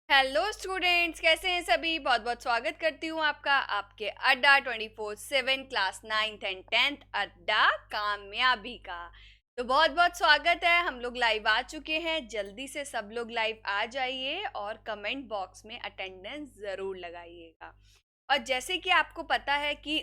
Hello students, कैसे हैं सभी। बहुत बहुत स्वागत करती हूँ आपका आपके अड्डा 24/7 क्लास 9th एंड 10th अड्डा कामयाबी का। तो बहुत बहुत स्वागत है। हम लोग लाइव आ चुके हैं। जल्दी से सब लोग लाइव आ जाइए और कमेंट बॉक्स में अटेंडेंस ज़रूर लगाइएगा। और जैसे कि आपको पता है कि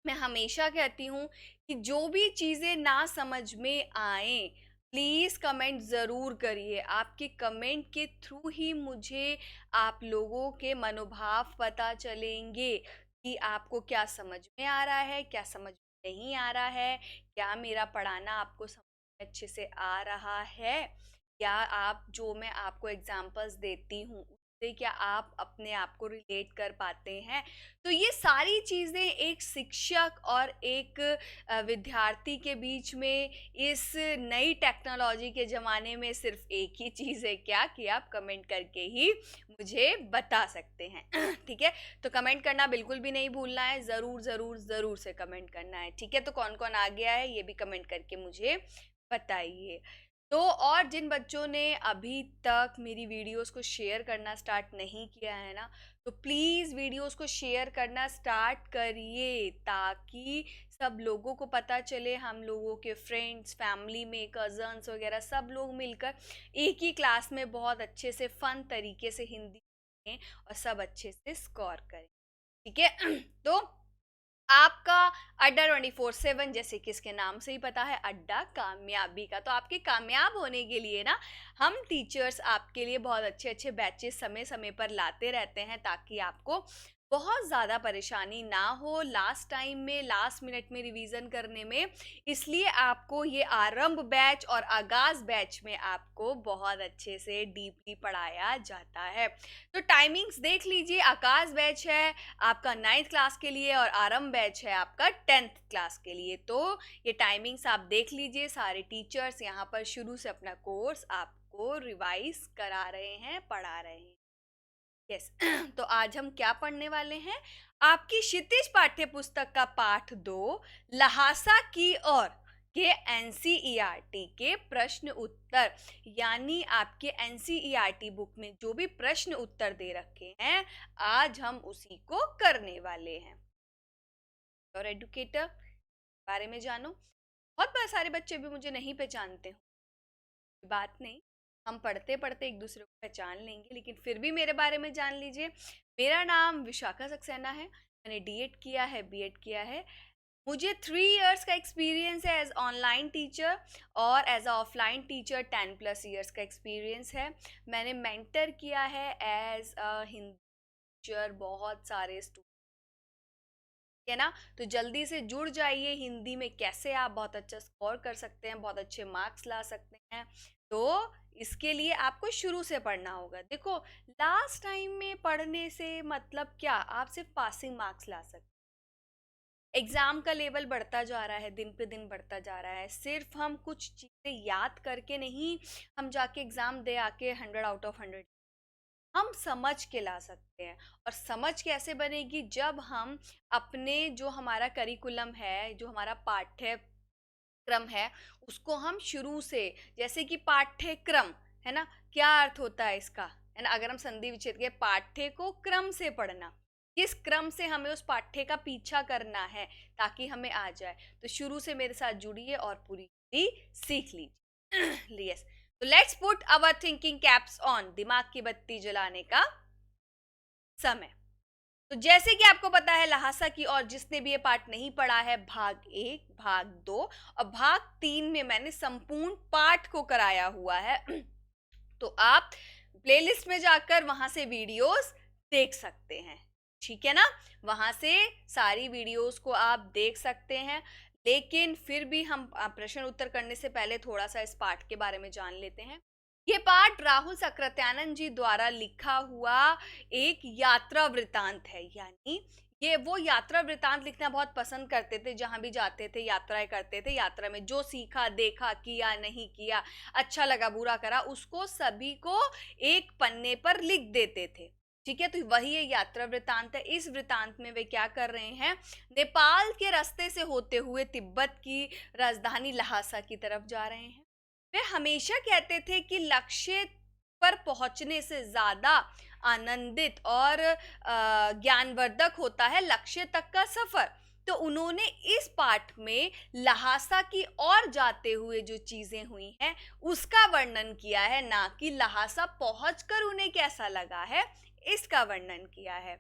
मैं हमेशा कहती हूँ कि जो भी चीज़ें ना समझ में आए प्लीज़ कमेंट ज़रूर करिए। आपके कमेंट के थ्रू ही मुझे आप लोगों के मनोभाव पता चलेंगे कि आपको क्या समझ में आ रहा है, क्या समझ में नहीं आ रहा है, क्या मेरा पढ़ाना आपको समझ में अच्छे से आ रहा है, या आप जो मैं आपको एग्जांपल्स देती हूँ उससे क्या आप अपने आप को रिलेट कर पाते हैं। तो ये सारी चीज़ें एक शिक्षक और एक विद्यार्थी के बीच में इस नई टेक्नोलॉजी के ज़माने में सिर्फ एक ही चीज़ है, क्या कि आप कमेंट करके ही मुझे बता सकते हैं। ठीक है, तो कमेंट करना बिल्कुल भी नहीं भूलना है। ज़रूर ज़रूर ज़रूर से कमेंट करना है। ठीक है, तो कौन कौन आ गया है ये भी कमेंट करके मुझे बताइए। तो और जिन बच्चों ने अभी तक मेरी वीडियोस को शेयर करना स्टार्ट नहीं किया है ना, तो प्लीज़ वीडियोस को शेयर करना स्टार्ट करिए ताकि सब लोगों को पता चले। हम लोगों के फ्रेंड्स, फैमिली में कज़न्स वगैरह सब लोग मिलकर एक ही क्लास में बहुत अच्छे से फन तरीके से हिंदी सीखें और सब अच्छे से स्कोर करें। ठीक है। तो आपका अड्डा 24/7 जैसे कि इसके नाम से ही पता है, अड्डा कामयाबी का। तो आपके कामयाब होने के लिए ना हम टीचर्स आपके लिए बहुत अच्छे अच्छे बैचेस समय समय पर लाते रहते हैं ताकि आपको बहुत ज़्यादा परेशानी ना हो लास्ट टाइम में, लास्ट मिनट में रिवीजन करने में। इसलिए आपको ये आरंभ बैच और आगाज बैच में आपको बहुत अच्छे से डीपली पढ़ाया जाता है। तो टाइमिंग्स देख लीजिए। आकाश बैच है आपका 9th क्लास के लिए और आरंभ बैच है आपका 10th क्लास के लिए। तो ये टाइमिंग्स आप देख लीजिए। सारे टीचर्स यहाँ पर शुरू से अपना कोर्स आपको रिवाइज करा रहे हैं, पढ़ा रहे हैं। यस। तो आज हम क्या पढ़ने वाले हैं? आपकी क्षितिज पाठ्य पुस्तक का पाठ 2 लहासा की ओर के एनसीईआरटी के प्रश्न उत्तर, यानी आपके एनसीईआरटी बुक में जो भी प्रश्न उत्तर दे रखे हैं आज हम उसी को करने वाले हैं। और एडुकेटर बारे में जानो। बहुत सारे बच्चे भी मुझे नहीं पहचानते हो, बात नहीं, हम पढ़ते पढ़ते एक दूसरे को पहचान लेंगे, लेकिन फिर भी मेरे बारे में जान लीजिए। मेरा नाम विशाखा सक्सेना है। मैंने डीएड किया है, बीएड किया है। मुझे 3 इयर्स का एक्सपीरियंस है एज ऑनलाइन टीचर और एज ऑफलाइन टीचर 10+ इयर्स का एक्सपीरियंस है। मैंने मेंटर किया है एज अ हिंदी टीचर बहुत सारे स्टूडेंट, है ना। तो जल्दी से जुड़ जाइए। हिंदी में कैसे आप बहुत अच्छा स्कोर कर सकते हैं, बहुत अच्छे मार्क्स ला सकते हैं। तो इसके लिए आपको शुरू से पढ़ना होगा। देखो, लास्ट टाइम में पढ़ने से मतलब क्या, आप सिर्फ पासिंग मार्क्स ला सकते। एग्जाम का लेवल बढ़ता जा रहा है, दिन पे दिन बढ़ता जा रहा है। सिर्फ हम कुछ चीज़ें याद करके नहीं हम जाके एग्जाम दे आके 100 आउट ऑफ 100, हम समझ के ला सकते हैं। और समझ कैसे बनेगी? जब हम अपने जो हमारा करिकुलम है, जो हमारा पाठ्यक्रम है, उसको हम शुरू से, जैसे कि पाठ्यक्रम है ना, क्या अर्थ होता है इसका, है ना। अगर हम संधि विच्छेद के पाठ्य को क्रम से पढ़ना, किस क्रम से हमें उस पाठ्य का पीछा करना है ताकि हमें आ जाए। तो शुरू से मेरे साथ जुड़िए और पूरी सीख लीजिए। यस। तो let's put our thinking caps on. दिमाग की बत्ती जलाने का समय। तो जैसे कि आपको पता है लहासा की, और जिसने भी ये पार्ट नहीं पढ़ा है, भाग 1, भाग 2 और भाग 3 में मैंने संपूर्ण पाठ को कराया हुआ है। तो आप प्लेलिस्ट में जाकर वहां से वीडियोस देख सकते हैं। ठीक है ना, वहां से सारी वीडियोस को आप देख सकते हैं। लेकिन फिर भी हम प्रश्न उत्तर करने से पहले थोड़ा सा इस पाठ के बारे में जान लेते हैं। ये पाठ राहुल सक्रात्यानंद जी द्वारा लिखा हुआ एक यात्रा वृतांत है। यानी ये वो यात्रा वृतांत लिखना बहुत पसंद करते थे। जहां भी जाते थे यात्राएं करते थे, यात्रा में जो सीखा, देखा, किया, नहीं किया, अच्छा लगा, बुरा करा, उसको सभी को एक पन्ने पर लिख देते थे। ठीक है, तो वही ये यात्रा वृतांत है। इस वृतांत में वे क्या कर रहे हैं? नेपाल के रास्ते से होते हुए तिब्बत की राजधानी लहासा की तरफ जा रहे हैं। वे हमेशा कहते थे कि लक्ष्य पर पहुंचने से ज्यादा आनंदित और ज्ञानवर्धक होता है लक्ष्य तक का सफर। तो उन्होंने इस पाठ में लहासा की ओर जाते हुए जो चीजें हुई हैं उसका वर्णन किया है, ना कि लहासा पहुंचकर उन्हें कैसा लगा है इसका वर्णन किया है।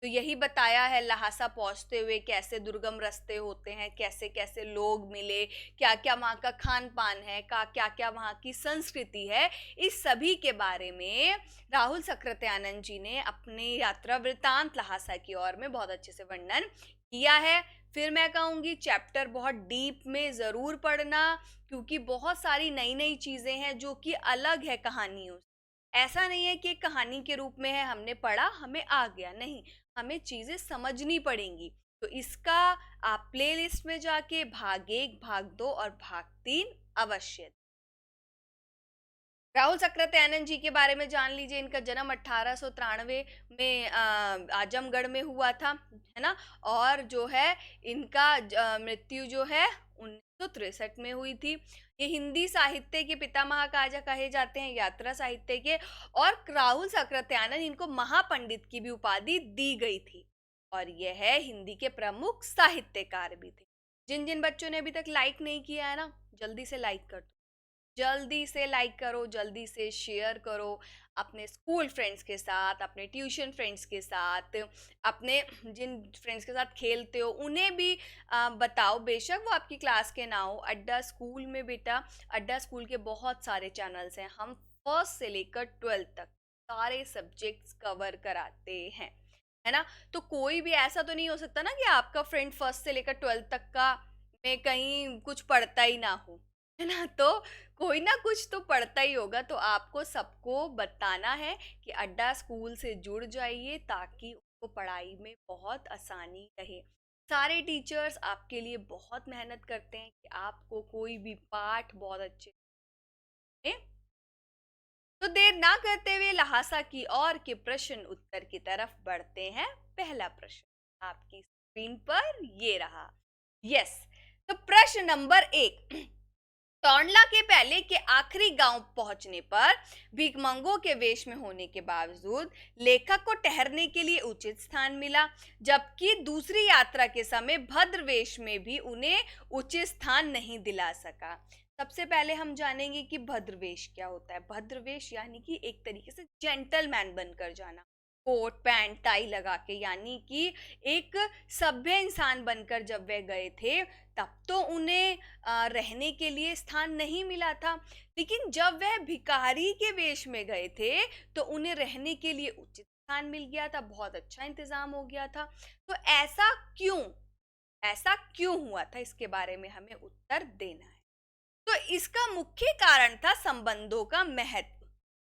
तो यही बताया है लहासा पहुंचते हुए कैसे दुर्गम रास्ते होते हैं, कैसे कैसे लोग मिले, क्या क्या वहाँ का खान पान है, क्या क्या वहाँ की संस्कृति है। इस सभी के बारे में राहुल सकृत्यानंद जी ने अपने यात्रा वृतांत लहासा की ओर में बहुत अच्छे से वर्णन किया है। फिर मैं कहूँगी चैप्टर बहुत डीप में ज़रूर पढ़ना, क्योंकि बहुत सारी नई नई चीज़ें हैं जो कि अलग है कहानियों से। ऐसा नहीं है कि कहानी के रूप में है, हमने पढ़ा हमें आ गया, नहीं, हमें चीज़ें समझनी पड़ेंगी। तो इसका आप प्लेलिस्ट में जाके भाग 1, भाग 2 और भाग 3 अवश्य। राहुल सकृत्यानंद जी के बारे में जान लीजिए। इनका जन्म 1893 में आजमगढ़ में हुआ था, है ना। और जो है इनका मृत्यु जो है 1963 में हुई थी। ये हिंदी साहित्य के पितामह कहे जाते हैं, यात्रा साहित्य के। और राहुल सकृत्यानंद इनको महापंडित की भी उपाधि दी गई थी। और यह है हिंदी के प्रमुख साहित्यकार भी थे। जिन जिन बच्चों ने अभी तक लाइक नहीं किया है ना, जल्दी से लाइक कर दो, जल्दी से लाइक करो, जल्दी से शेयर करो अपने स्कूल फ्रेंड्स के साथ, अपने ट्यूशन फ्रेंड्स के साथ, अपने जिन फ्रेंड्स के साथ खेलते हो उन्हें भी बताओ। बेशक वो आपकी क्लास के ना हो। अड्डा स्कूल में बेटा, अड्डा स्कूल के बहुत सारे चैनल्स हैं। हम फर्स्ट से लेकर 12th तक सारे सब्जेक्ट्स कवर कराते हैं, है ना। तो कोई भी ऐसा तो नहीं हो सकता ना कि आपका फ्रेंड फर्स्ट से लेकर 12th तक का में कहीं कुछ पढ़ता ही ना हो, है ना। तो कोई ना कुछ तो पढ़ता ही होगा। तो आपको सबको बताना है कि अड्डा स्कूल से जुड़ जाइए ताकि उनको पढ़ाई में बहुत आसानी रहे। सारे टीचर्स आपके लिए बहुत मेहनत करते हैं कि आपको कोई भी पाठ बहुत अच्छे से। तो देर ना करते हुए लहासा की ओर के प्रश्न उत्तर की तरफ बढ़ते हैं। पहला प्रश्न आपकी स्क्रीन पर ये रहा। यस, तो प्रश्न नंबर 1, तौंडला के पहले के आखिरी गांव पहुंचने पर भिकमंगों के वेश में होने के बावजूद लेखक को ठहरने के लिए उचित स्थान मिला, जबकि दूसरी यात्रा के समय भद्र वेश में भी उन्हें उचित स्थान नहीं दिला सका। सबसे पहले हम जानेंगे कि भद्रवेश क्या होता है। भद्रवेश यानी कि एक तरीके से जेंटलमैन बनकर जाना, कोट पैंट टाई लगा के, यानी कि एक सभ्य इंसान बनकर जब वे गए थे तब तो उन्हें रहने के लिए स्थान नहीं मिला था। लेकिन जब वह भिखारी के वेश में गए थे तो उन्हें रहने के लिए उचित स्थान मिल गया था, बहुत अच्छा इंतजाम हो गया था। तो ऐसा क्यों हुआ था, इसके बारे में हमें उत्तर देना है। तो इसका मुख्य कारण था संबंधों का महत्व।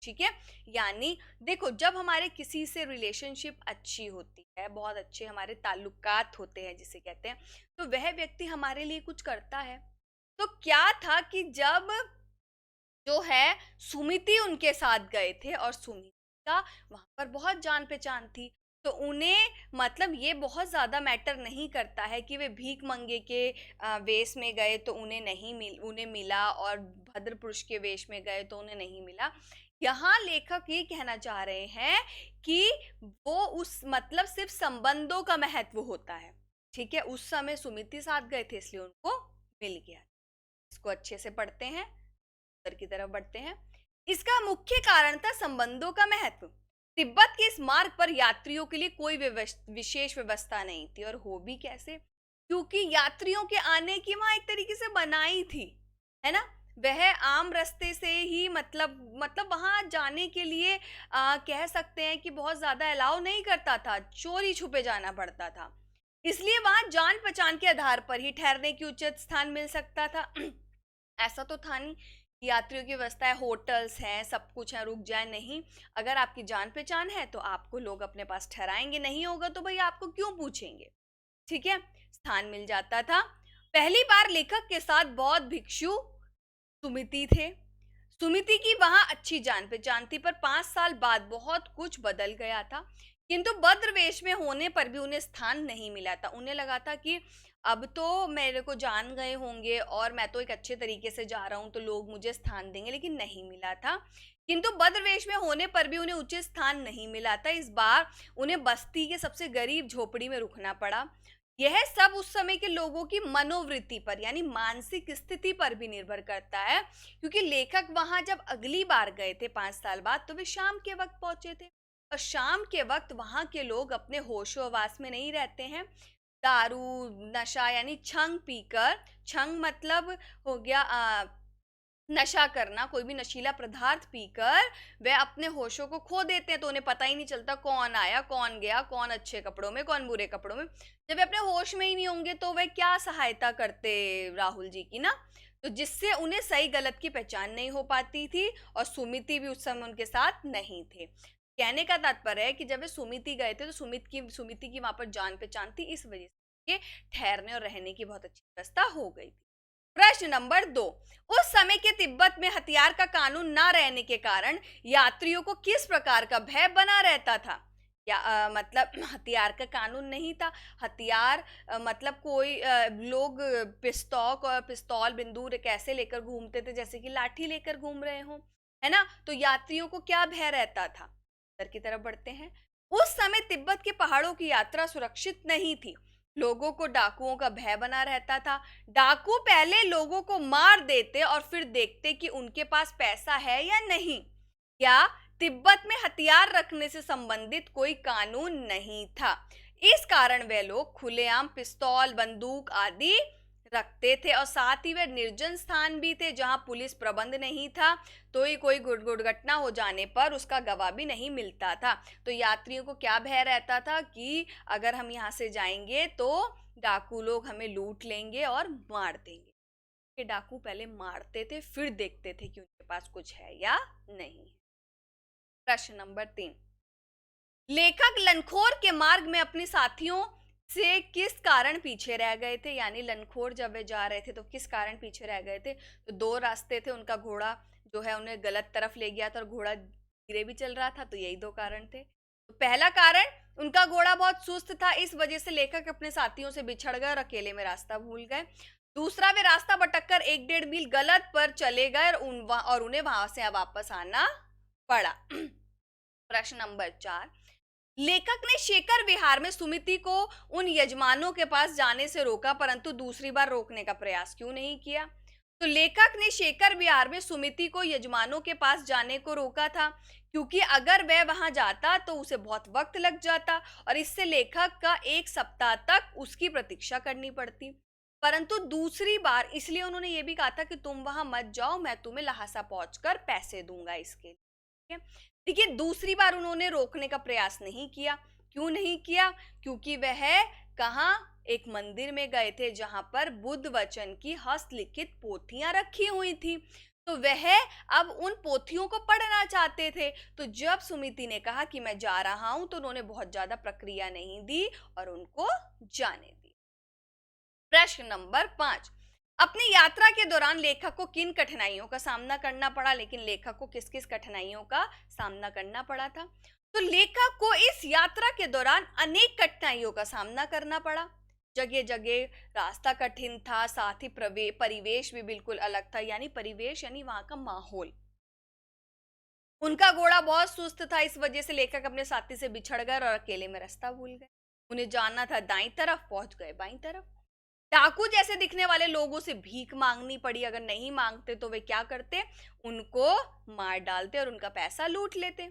ठीक है, यानी देखो, जब हमारे किसी से रिलेशनशिप अच्छी होती है, बहुत अच्छे हमारे ताल्लुकात होते हैं जिसे कहते हैं, तो वह व्यक्ति हमारे लिए कुछ करता है। तो क्या था कि जब जो है सुमिति उनके साथ गए थे और सुमिति का वहां पर बहुत जान पहचान थी, तो उन्हें मतलब ये बहुत ज्यादा मैटर नहीं करता है कि वे भीख मंगे के वेश में गए तो उन्हें मिला, और भद्र पुरुष के वेश में गए तो उन्हें नहीं मिला। यहाँ लेखक ये कहना चाह रहे हैं कि वो उस मतलब सिर्फ संबंधों का महत्व होता है। ठीक है, उस समय सुमिति साथ गए थे इसलिए उनको मिल गया। इसको अच्छे से पढ़ते हैं, उत्तर की तरफ बढ़ते हैं। इसका मुख्य कारण था संबंधों का महत्व। तिब्बत के इस मार्ग पर यात्रियों के लिए कोई विशेष व्यवस्था नहीं थी, और हो भी कैसे, क्योंकि यात्रियों के आने की वहां एक तरीके से बनाई थी, है ना। वह आम रास्ते से ही मतलब वहां जाने के लिए कह सकते हैं कि बहुत ज्यादा अलाउ नहीं करता था, चोरी छुपे जाना पड़ता था। इसलिए वहां जान पहचान के आधार पर ही ठहरने की उचित स्थान मिल सकता था। ऐसा तो था नहीं यात्रियों की व्यवस्था है, होटल्स हैं, सब कुछ है, रुक जाए, नहीं। अगर आपकी जान पहचान है तो आपको लोग अपने पास ठहराएंगे, नहीं होगा तो भाई आपको क्यों पूछेंगे। ठीक है, स्थान मिल जाता था। पहली बार लेखक के साथ बौद्ध भिक्षु सुमिति थे। सुमिति की वहां अच्छी जान पहचान थी, पर 5 साल बाद बहुत कुछ बदल गया था। किंतु भद्रवेश में होने पर भी उन्हें स्थान नहीं मिला था। उन्हें लगा था कि अब तो मेरे को जान गए होंगे और मैं तो एक अच्छे तरीके से जा रहा हूँ तो लोग मुझे स्थान देंगे, लेकिन नहीं मिला था। किंतु बद्रवेश में होने पर भी उन्हें उचित स्थान नहीं मिला था। इस बार उन्हें बस्ती के सबसे गरीब झोपड़ी में रुकना पड़ा। यह सब उस समय के लोगों की मनोवृत्ति पर यानी मानसिक स्थिति पर भी निर्भर करता है, क्योंकि लेखक वहां जब अगली बार गए थे 5 साल बाद, तो वे शाम के वक्त पहुंचे थे। और शाम के वक्त वहां के लोग अपने होशोहवास में नहीं रहते हैं। दारू, नशा यानी छंग पीकर, छंग मतलब हो गया नशा करना, कोई भी नशीला पदार्थ पीकर वे अपने होशों को खो देते हैं। तो उन्हें पता ही नहीं चलता कौन आया कौन गया, कौन अच्छे कपड़ों में कौन बुरे कपड़ों में। जब वे अपने होश में ही नहीं होंगे तो वे क्या सहायता करते राहुल जी की ना। तो जिससे उन्हें सही गलत की पहचान नहीं हो पाती थी, और सुमिति भी उस समय उनके साथ नहीं थे। कहने का तात्पर्य है कि जब वे सुमिति गए थे तो सुमिति की वहां पर जान पहचान थी, इस वजह से ठहरने और रहने की बहुत अच्छी व्यवस्था हो गई थी। प्रश्न नंबर 2, उस समय के तिब्बत में हथियार का कानून ना रहने के कारण यात्रियों को किस प्रकार का भय बना रहता था? या मतलब हथियार का कानून नहीं था। हथियार मतलब कोई लोग पिस्तौल बंदूक कैसे लेकर घूमते थे, जैसे कि लाठी लेकर घूम रहे हो, है ना। तो यात्रियों को क्या भय रहता था? उत्तर की तरफ बढ़ते हैं। उस समय तिब्बत के पहाड़ों की यात्रा सुरक्षित नहीं थी। लोगों को डाकुओं का भय बना रहता था। डाकू पहले लोगों को मार देते और फिर देखते कि उनके पास पैसा है या नहीं। क्या तिब्बत में हथियार रखने से संबंधित कोई कानून नहीं था? इस कारण वे लोग खुलेआम पिस्तौल, बंदूक आदि रखते थे, और साथ ही वे निर्जन स्थान भी थे जहां पुलिस प्रबंध नहीं था। तो ही कोई दुर्घटना हो जाने पर उसका गवाह भी नहीं मिलता था। तो यात्रियों को क्या भय रहता था कि अगर हम यहाँ से जाएंगे तो डाकू लोग हमें लूट लेंगे और मार देंगे। कि डाकू पहले मारते थे फिर देखते थे कि उनके पास कुछ है या नहीं। प्रश्न नंबर 3, लेखक लनखोर के मार्ग में अपने साथियों से किस कारण पीछे रह गए थे? यानी लनखोर जब वे जा रहे थे तो किस कारण पीछे रह गए थे? तो 2 रास्ते थे। उनका घोड़ा जो है उन्हें गलत तरफ ले गया था और घोड़ा धीरे भी चल रहा था, तो यही 2 कारण थे। तो पहला कारण, उनका घोड़ा बहुत सुस्त था, इस वजह से लेखक अपने साथियों से बिछड़ गए और अकेले में रास्ता भूल गए। दूसरा, वे रास्ता भटककर 1-1.5 मील गलत पर चले गए और उन्हें वहां से वापस आना पड़ा। प्रश्न नंबर 4, लेखक ने शेखर विहार में सुमिति को उन यजमानों के पास जाने से रोका, परंतु दूसरी बार रोकने का प्रयास क्यों नहीं किया? तो लेखक ने शेखर विहार में सुमिति को यजमानों के पास जाने को रोका था, क्योंकि अगर वह वहां जाता तो उसे बहुत वक्त लग जाता और इससे लेखक का 1 सप्ताह तक उसकी प्रतीक्षा करनी पड़ती। परंतु दूसरी बार इसलिए उन्होंने ये भी कहा था कि तुम वहां मत जाओ, मैं तुम्हें लहासा पहुंचकर पैसे दूंगा इसके लिए। देखिए, दूसरी बार उन्होंने रोकने का प्रयास नहीं किया। क्यों नहीं किया? क्योंकि वह कहां, एक मंदिर में गए थे जहां पर बुद्ध वचन की हस्तलिखित पोथियां रखी हुई थी। तो वह अब उन पोथियों को पढ़ना चाहते थे। तो जब सुमिति ने कहा कि मैं जा रहा हूं, तो उन्होंने बहुत ज्यादा प्रक्रिया नहीं दी और उनको जाने दी। प्रश्न नंबर 5, अपनी यात्रा के दौरान लेखक को किन कठिनाइयों का सामना करना पड़ा? लेकिन लेखक को किस किस कठिनाइयों का सामना करना पड़ा था? तो लेखक को इस यात्रा के दौरान अनेक कठिनाइयों का सामना करना पड़ा। जगह जगह रास्ता कठिन था, साथ ही परिवेश भी बिल्कुल अलग था। यानी परिवेश यानी वहां का माहौल। उनका घोड़ा बहुत सुस्त था, इस वजह से लेखक अपने साथी से बिछड़ गए और अकेले में रास्ता भूल गए। उन्हें जाना था दाईं तरफ, पहुंच गए बाईं तरफ। डाकू जैसे दिखने वाले लोगों से भीख मांगनी पड़ी। अगर नहीं मांगते तो वे क्या करते? उनको मार डालते और उनका पैसा लूट लेते।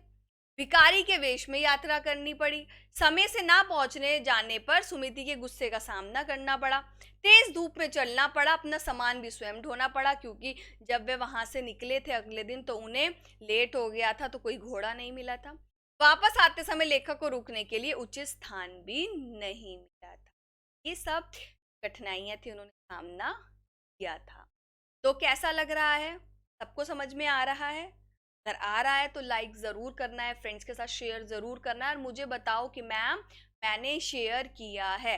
भिखारी के वेश में यात्रा करनी पड़ी। समय से ना पहुंचने जाने पर सुमिति के गुस्से का सामना करना पड़ा। तेज धूप में चलना पड़ा, अपना सामान भी स्वयं ढोना पड़ा, क्योंकि जब वे वहां से निकले थे अगले दिन तो उन्हें लेट हो गया था, तो कोई घोड़ा नहीं मिला था। वापस आते समय लेखक को रुकने के लिए उचित स्थान भी नहीं मिला था। ये सब कठिनाइयां थी, उन्होंने सामना किया था। तो कैसा लग रहा है? सबको समझ में आ रहा है? अगर आ रहा है तो लाइक जरूर करना है, फ्रेंड्स के साथ शेयर जरूर करना है और मुझे बताओ कि मैम मैंने शेयर किया है,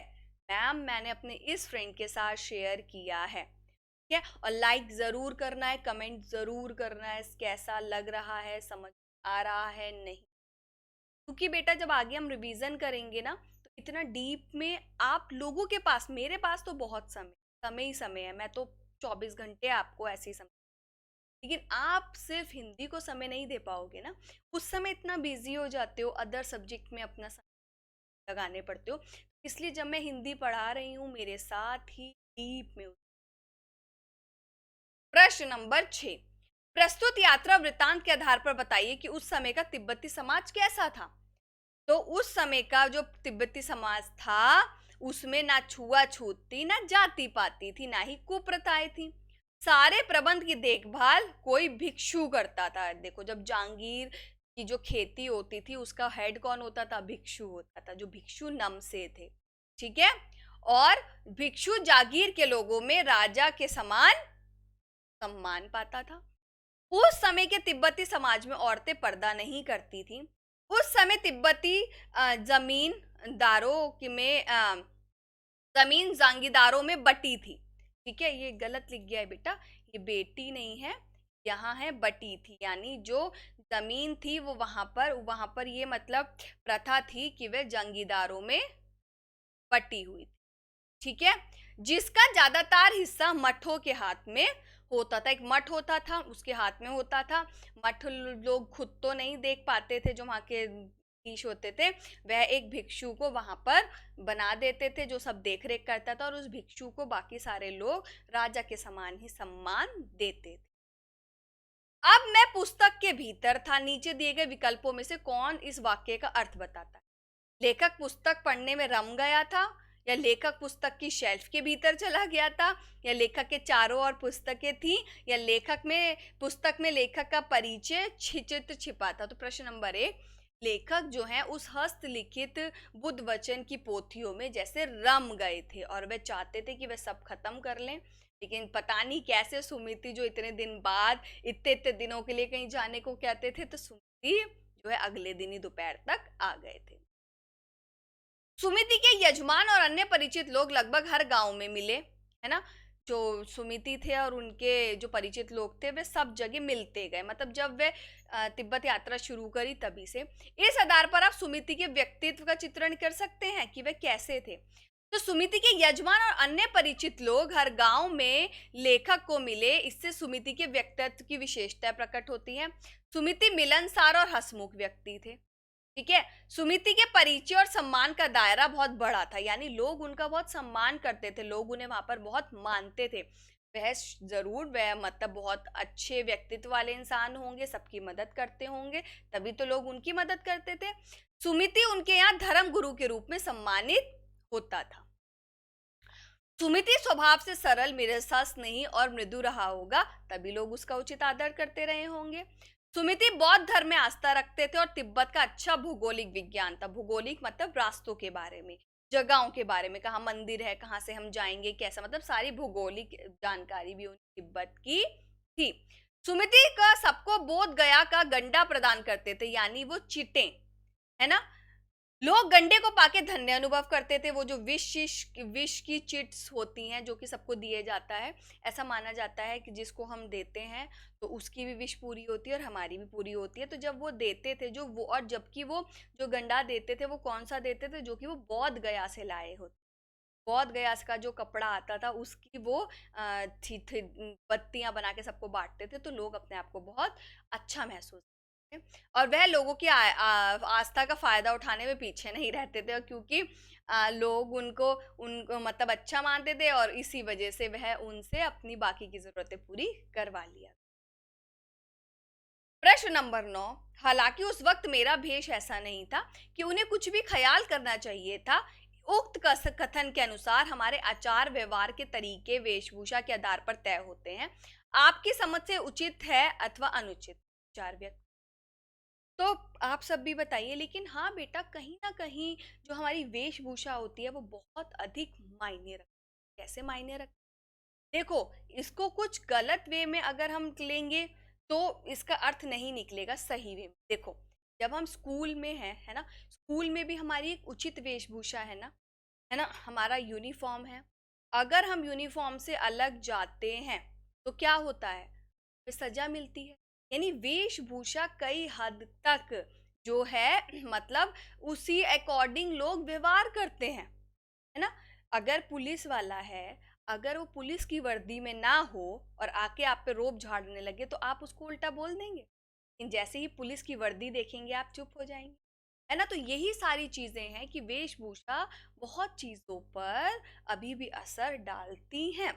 मैम मैंने अपने इस फ्रेंड के साथ शेयर किया है, ठीक है। और लाइक जरूर करना है, कमेंट जरूर करना है कैसा लग रहा है, समझ आ रहा है नहीं। क्योंकि बेटा जब आगे हम रिवीजन करेंगे ना, तो इतना डीप में आप लोगों के पास, मेरे पास तो बहुत समय समय ही समय है, मैं तो 24 घंटे आपको ऐसे ही समय, लेकिन आप सिर्फ हिंदी को समय नहीं दे पाओगे ना। उस समय इतना बिजी हो जाते हो, अदर सब्जेक्ट में अपना समय लगाने पड़ते हो। इसलिए जब मैं हिंदी पढ़ा रही हूँ, मेरे साथ ही डीप में। प्रश्न नंबर 6, प्रस्तुत यात्रा वृत्तांत के आधार पर बताइए कि उस समय का तिब्बती समाज कैसा था। तो उस समय का जो तिब्बती समाज था, उसमें ना छुआछूत थी, ना जाति पाति थी, ना ही कुप्रथाएं थी। सारे प्रबंध की देखभाल कोई भिक्षु करता था। देखो, जब जहांगीर की जो खेती होती थी, उसका हेड कौन होता था? भिक्षु होता था, जो भिक्षु नम से थे। ठीक है। और भिक्षु जागीर के लोगों में राजा के समान सम्मान पाता था। उस समय के तिब्बती समाज में औरतें पर्दा नहीं करती थी। उस समय तिब्बती जमींदारों में जमीन जागीरदारों में बटी थी। ठीक है, ये गलत लिख गया है बेटा, ये बेटी नहीं है, यहाँ है बटी थी, यानी जो जमीन थी वो वहां पर ये मतलब प्रथा थी कि वे जंगीदारों में बटी हुई थी। ठीक है, जिसका ज्यादातर हिस्सा मठों के हाथ में होता था। एक मठ होता था, उसके हाथ में होता था। मठ लोग खुद तो नहीं देख पाते थे, जो वहां के ईश होते थे, वह एक भिक्षु को वहां पर बना देते थे, जो सब देख रेख करता था, और उस भिक्षु को बाकी सारे लोग राजा के समान ही सम्मान देते थे। अब मैं पुस्तक के भीतर था, नीचे दिए गए विकल्पों में से कौन इस वाक्य का अर्थ बताता है। लेखक पुस्तक पढ़ने में रम गया था, या लेखक पुस्तक की शेल्फ के भीतर चला गया था, या लेखक के चारों ओर पुस्तकें थी, या पुस्तक में लेखक का परिचय चित्र छिपा था। तो प्रश्न नंबर 1, लेखक जो है उस हस्तलिखित बुद्ध वचन की पोथियों में जैसे रम गए थे, और वे चाहते थे कि वे सब खत्म कर लें। लेकिन पता नहीं कैसे सुमिति, जो इतने दिन बाद इतने इतने दिनों के लिए कहीं जाने को कहते थे, तो सुमिति जो है अगले दिन ही दोपहर तक आ गए थे। सुमिति के यजमान और अन्य परिचित लोग लगभग हर गांव में मिले, है ना। जो सुमिति थे और उनके जो परिचित लोग थे, वे सब जगह मिलते गए, मतलब जब वे तिब्बत यात्रा शुरू करी तभी से। इस आधार पर आप सुमिति के व्यक्तित्व का चित्रण कर सकते हैं कि वे कैसे थे। तो सुमिति के यजमान और अन्य परिचित लोग हर गांव में लेखक को मिले, इससे सुमिति के व्यक्तित्व की विशेषता प्रकट होती है। सुमिति मिलनसार और हंसमुख व्यक्ति थे। ठीक है, सुमिति के परिचय और सम्मान का दायरा बहुत बड़ा था, यानी लोग उनका बहुत सम्मान करते थे, लोग उन्हें वहां पर बहुत मानते थे। वह मतलब बहुत अच्छे व्यक्तित्व वाले इंसान होंगे, सबकी मदद करते होंगे, तभी तो लोग उनकी मदद करते थे। सुमिति उनके यहाँ धर्म गुरु के रूप में सम्मानित होता था। सुमिति स्वभाव से सरल, मिलनसार, स्नेही और मृदु रहा होगा, तभी लोग उसका उचित आदर करते रहे होंगे। सुमिति बौद्ध धर्म में आस्था रखते थे और तिब्बत का अच्छा भौगोलिक विज्ञान था। भौगोलिक मतलब रास्तों के बारे में, जगहों के बारे में, कहाँ मंदिर है, कहाँ से हम जाएंगे, कैसा, मतलब सारी भौगोलिक जानकारी भी उन्हें तिब्बत की थी। सुमिति का सबको बोध गया का गंडा प्रदान करते थे, यानी वो चिटे, है ना। लोग गंडे को पाके धन्य अनुभव करते थे। वो जो विश की चिट्स होती हैं, जो कि सबको दिए जाता है, ऐसा माना जाता है कि जिसको हम देते हैं तो उसकी भी विश पूरी होती है और हमारी भी पूरी होती है। तो जब वो देते थे और जबकि वो जो गंडा देते थे, वो कौन सा देते थे? जो कि वो बौद्ध गया से लाए होते। बौद्ध गया का जो कपड़ा आता था, उसकी वो बत्तियां बना के सबको बांटते थे, तो लोग अपने आप को बहुत अच्छा महसूस, और वह लोगों की आस्था का फायदा उठाने में पीछे नहीं रहते थे, क्योंकि लोग उनको मतलब अच्छा मानते थे, और इसी वजह से वह उनसे अपनी बाकी की जरूरतें पूरी करवा लिया। प्रश्न नंबर 9, हालांकि उस वक्त मेरा भेष ऐसा नहीं था कि उन्हें कुछ भी ख्याल करना चाहिए था। उक्त कथन के अनुसार हमारे आचार व्यवहार के तरीके वेशभूषा के आधार पर तय होते हैं। आपकी समझ से उचित है अथवा अनुचित विचार व्यक्त, तो आप सब भी बताइए। लेकिन हाँ बेटा, कहीं ना कहीं जो हमारी वेशभूषा होती है वो बहुत अधिक मायने रखती है। कैसे मायने रखती है? देखो, इसको कुछ गलत वे में अगर हम लेंगे तो इसका अर्थ नहीं निकलेगा सही वे में। देखो, जब हम स्कूल में हैं, है ना, स्कूल में भी हमारी एक उचित वेशभूषा है ना, हमारा यूनिफॉर्म है। अगर हम यूनिफॉर्म से अलग जाते हैं तो क्या होता है? सजा मिलती है। यानी वेशभूषा कई हद तक जो है मतलब उसी अकॉर्डिंग लोग व्यवहार करते हैं, है ना? अगर पुलिस वाला है, अगर वो पुलिस की वर्दी में ना हो और आके आप पे रोब झाड़ने लगे तो आप उसको उल्टा बोल देंगे। लेकिन जैसे ही पुलिस की वर्दी देखेंगे आप चुप हो जाएंगे, है ना? तो यही सारी चीजें हैं कि वेशभूषा बहुत चीजों पर अभी भी असर डालती हैं।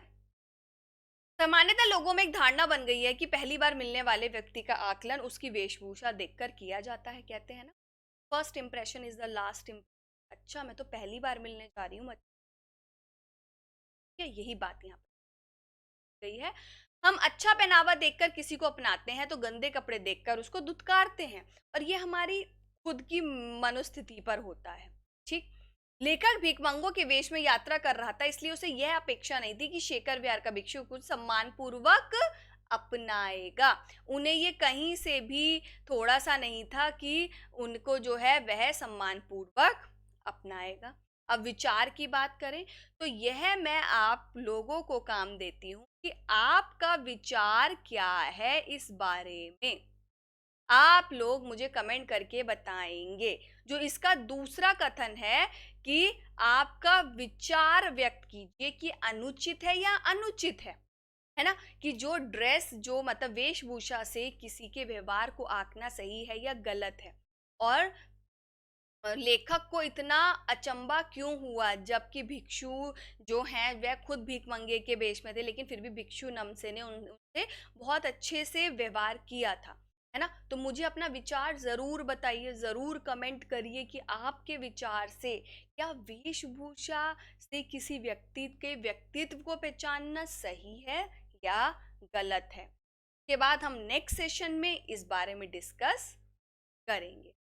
सामान्यतः लोगों में एक धारणा बन गई है कि पहली बार मिलने वाले व्यक्ति का आकलन उसकी वेशभूषा देखकर किया जाता है। कहते हैं ना, first impression is the last impression. अच्छा, मैं तो पहली बार मिलने जा रही हूँ, यही बात यहाँ पे गई है। हम अच्छा पहनावा देखकर किसी को अपनाते हैं तो गंदे कपड़े देखकर उसको दुत्कारते हैं, और ये हमारी खुद की मनोस्थिति पर होता है। ठीक। लेखक भिखमंगों के वेश में यात्रा कर रहा था, इसलिए उसे यह अपेक्षा नहीं थी कि शेखर विहार का भिक्षु कुछ सम्मान पूर्वक अपनाएगा। उन्हें ये कहीं से भी थोड़ा सा नहीं था कि उनको जो है वह सम्मान पूर्वक अपनाएगा। अब विचार की बात करें तो यह मैं आप लोगों को काम देती हूँ कि आपका विचार क्या है इस बारे में। आप लोग मुझे कमेंट करके बताएंगे। जो इसका दूसरा कथन है कि आपका विचार व्यक्त कीजिए कि अनुचित है या अनुचित है ना? कि जो ड्रेस, जो मतलब वेशभूषा से किसी के व्यवहार को आंकना सही है या गलत है। और लेखक को इतना अचंबा क्यों हुआ, जबकि भिक्षु जो हैं वह खुद भीख मंगे के वेश में थे, लेकिन फिर भी भिक्षु नमसे ने उनसे बहुत अच्छे से व्यवहार किया था, है ना? तो मुझे अपना विचार जरूर बताइए, जरूर कमेंट करिए कि आपके विचार से क्या वेशभूषा से किसी व्यक्ति के व्यक्तित्व को पहचानना सही है या गलत है। के बाद हम नेक्स्ट सेशन में इस बारे में डिस्कस करेंगे।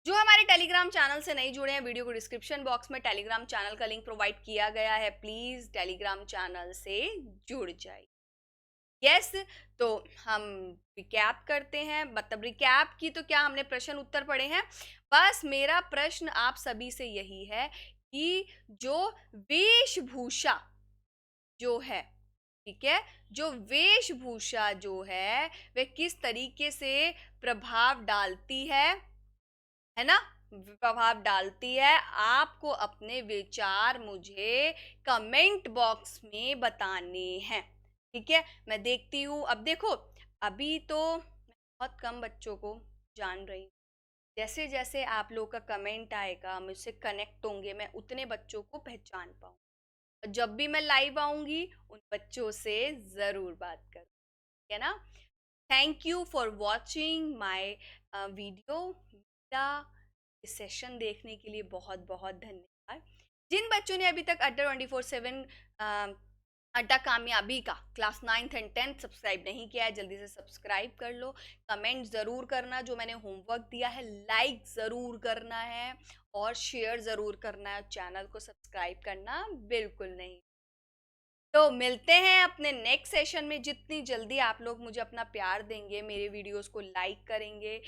जो हमारे टेलीग्राम चैनल से नहीं जुड़े हैं, वीडियो को डिस्क्रिप्शन बॉक्स में टेलीग्राम चैनल का लिंक प्रोवाइड किया गया है, प्लीज टेलीग्राम चैनल से जुड़ जाइए। यस, तो हम रिकैप करते हैं। मतलब रिकैप की तो क्या, हमने प्रश्न उत्तर पढ़े हैं। बस मेरा प्रश्न आप सभी से यही है कि जो वेशभूषा जो है, ठीक है, जो वेशभूषा जो है वह किस तरीके से प्रभाव डालती है ना? प्रभाव डालती है। आपको अपने विचार मुझे कमेंट बॉक्स में बताने हैं, ठीक है? मैं देखती हूँ। अब देखो, अभी तो मैं बहुत कम बच्चों को जान रही हूँ। जैसे जैसे आप लोग का कमेंट आएगा, मुझसे कनेक्ट होंगे, मैं उतने बच्चों को पहचान पाऊँ। जब भी मैं लाइव आऊंगी उन बच्चों से जरूर बात करूँ, है ना? Thank you for watching my video. मेरा इस सेशन देखने के लिए बहुत बहुत धन्यवाद। जिन बच्चों ने अभी तक अड्डा 24/7 अड्डा कामयाबी का class 9th and 10th subscribe नहीं किया है, जल्दी से सब्सक्राइब कर लो। कमेंट ज़रूर करना जो मैंने होमवर्क दिया है, लाइक ज़रूर करना है और शेयर ज़रूर करना है। चैनल को सब्सक्राइब करना बिल्कुल नहीं। तो मिलते हैं अपने नेक्स्ट सेशन में। जितनी जल्दी आप लोग मुझे अपना प्यार देंगे, मेरे वीडियोस को लाइक करेंगे,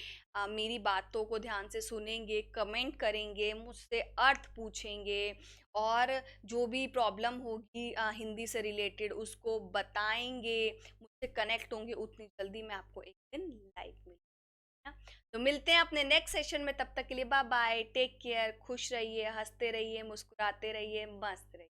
मेरी बातों को ध्यान से सुनेंगे, कमेंट करेंगे, मुझसे अर्थ पूछेंगे, और जो भी प्रॉब्लम होगी हिंदी से रिलेटेड उसको बताएंगे, मुझसे कनेक्ट होंगे, उतनी जल्दी मैं आपको एक दिन लाइव मिलूंगा। तो मिलते हैं अपने नेक्स्ट सेशन में। तब तक के लिए बाय बाय, टेक केयर, खुश रहिए, हंसते रहिए, मुस्कुराते रहिए, मस्त रहिए।